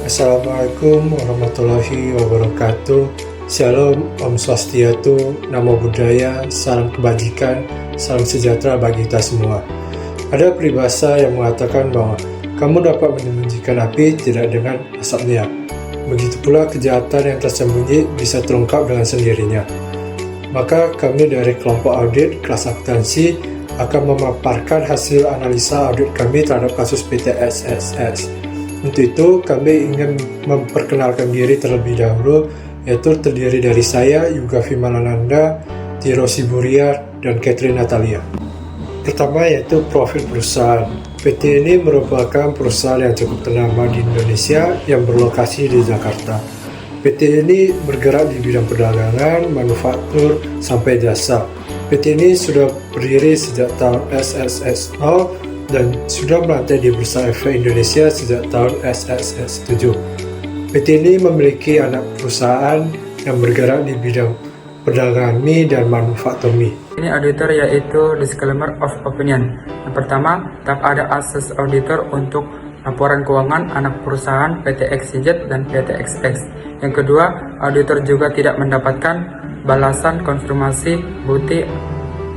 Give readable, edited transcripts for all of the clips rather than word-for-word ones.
Assalamualaikum warahmatullahi wabarakatuh. Shalom, Om Swastiastu, Namo Buddhaya, salam kebajikan, salam sejahtera bagi kita semua. Ada peribahasa yang mengatakan bahwa kamu dapat menyembunyikan api tidak dengan asapnya. Begitu pula kejahatan yang tersembunyi bisa terungkap dengan sendirinya. Maka kami dari kelompok audit kelas akuntansi akan memaparkan hasil analisa audit kami terhadap kasus PT SSS. Untuk itu, kami ingin memperkenalkan diri terlebih dahulu, yaitu terdiri dari saya, Yuga Vimalananda, Tiro Siburia, dan Catherine Natalia. Pertama yaitu profil perusahaan. PT ini merupakan perusahaan yang cukup ternama di Indonesia yang berlokasi di Jakarta. PT ini bergerak di bidang perdagangan, manufaktur, sampai jasa. PT ini sudah berdiri sejak tahun SSS 0 dan sudah melantai di Bursa Efek Indonesia sejak tahun SSS 7. PT ini memiliki anak perusahaan yang bergerak di bidang perdagangan mie dan manufaktur mie. Ini auditor yaitu disclaimer of opinion. Yang pertama, tetap ada asas auditor untuk laporan keuangan anak perusahaan PT XYZ dan PT XX. Yang kedua, auditor juga tidak mendapatkan balasan konfirmasi bukti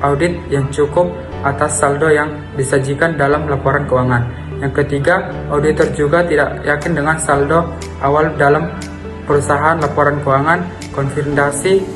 audit yang cukup atas saldo yang disajikan dalam laporan keuangan. Yang ketiga, auditor juga tidak yakin dengan saldo awal dalam perusahaan laporan keuangan konsolidasi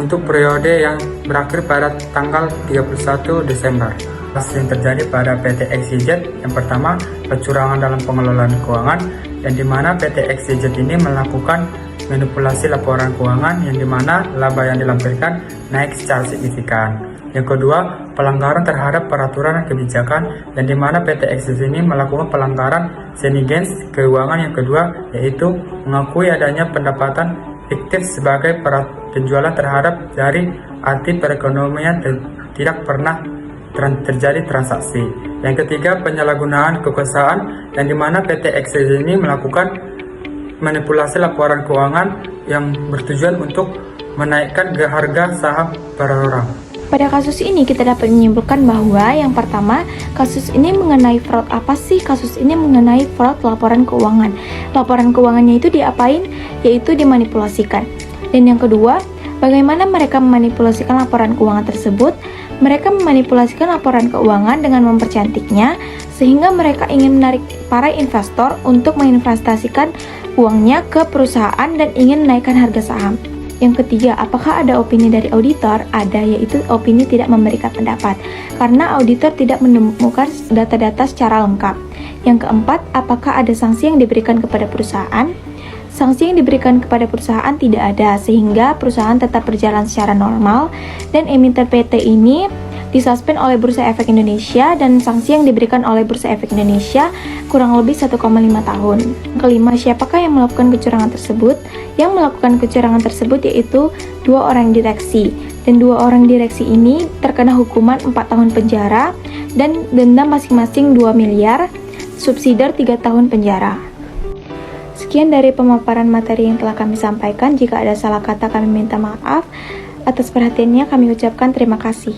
untuk periode yang berakhir pada tanggal 31 Desember. Kasus yang terjadi pada PT XYZ, yang pertama, kecurangan dalam pengelolaan keuangan, yang dimana PT XYZ ini melakukan manipulasi laporan keuangan yang dimana laba yang dilampirkan naik secara signifikan. Yang kedua, pelanggaran terhadap peraturan kebijakan yang dimana PT XYZ ini melakukan pelanggaran Senigens keuangan yang kedua, yaitu mengakui adanya pendapatan fiktif sebagai penjualan terhadap dari arti perekonomian tidak pernah terjadi transaksi. Yang ketiga, penyalahgunaan kekuasaan yang dimana PT XYZ ini melakukan manipulasi laporan keuangan yang bertujuan untuk menaikkan harga saham per orang. Pada kasus ini kita dapat menyimpulkan bahwa yang pertama, kasus ini mengenai fraud. Apa sih kasus ini mengenai fraud laporan keuangan? Laporan keuangannya itu diapain? Yaitu dimanipulasikan. Dan yang kedua, bagaimana mereka memanipulasikan laporan keuangan tersebut? Mereka memanipulasikan laporan keuangan dengan mempercantiknya sehingga mereka ingin menarik para investor untuk menginvestasikan uangnya ke perusahaan dan ingin menaikkan harga saham. Yang ketiga, apakah ada opini dari auditor? Ada, yaitu opini tidak memberikan pendapat karena auditor tidak menemukan data-data secara lengkap. Yang keempat, apakah ada sanksi yang diberikan kepada perusahaan? Sanksi yang diberikan kepada perusahaan tidak ada sehingga perusahaan tetap berjalan secara normal dan emiten PT ini disuspend oleh Bursa Efek Indonesia dan sanksi yang diberikan oleh Bursa Efek Indonesia kurang lebih 1,5 tahun. Kelima, siapakah yang melakukan kecurangan tersebut? Yang melakukan kecurangan tersebut yaitu 2 orang direksi, dan 2 orang direksi ini terkena hukuman 4 tahun penjara dan denda masing-masing 2 miliar, subsidiar 3 tahun penjara. Sekian dari pemaparan materi yang telah kami sampaikan. Jika ada salah kata kami minta maaf. Atas perhatiannya kami ucapkan terima kasih.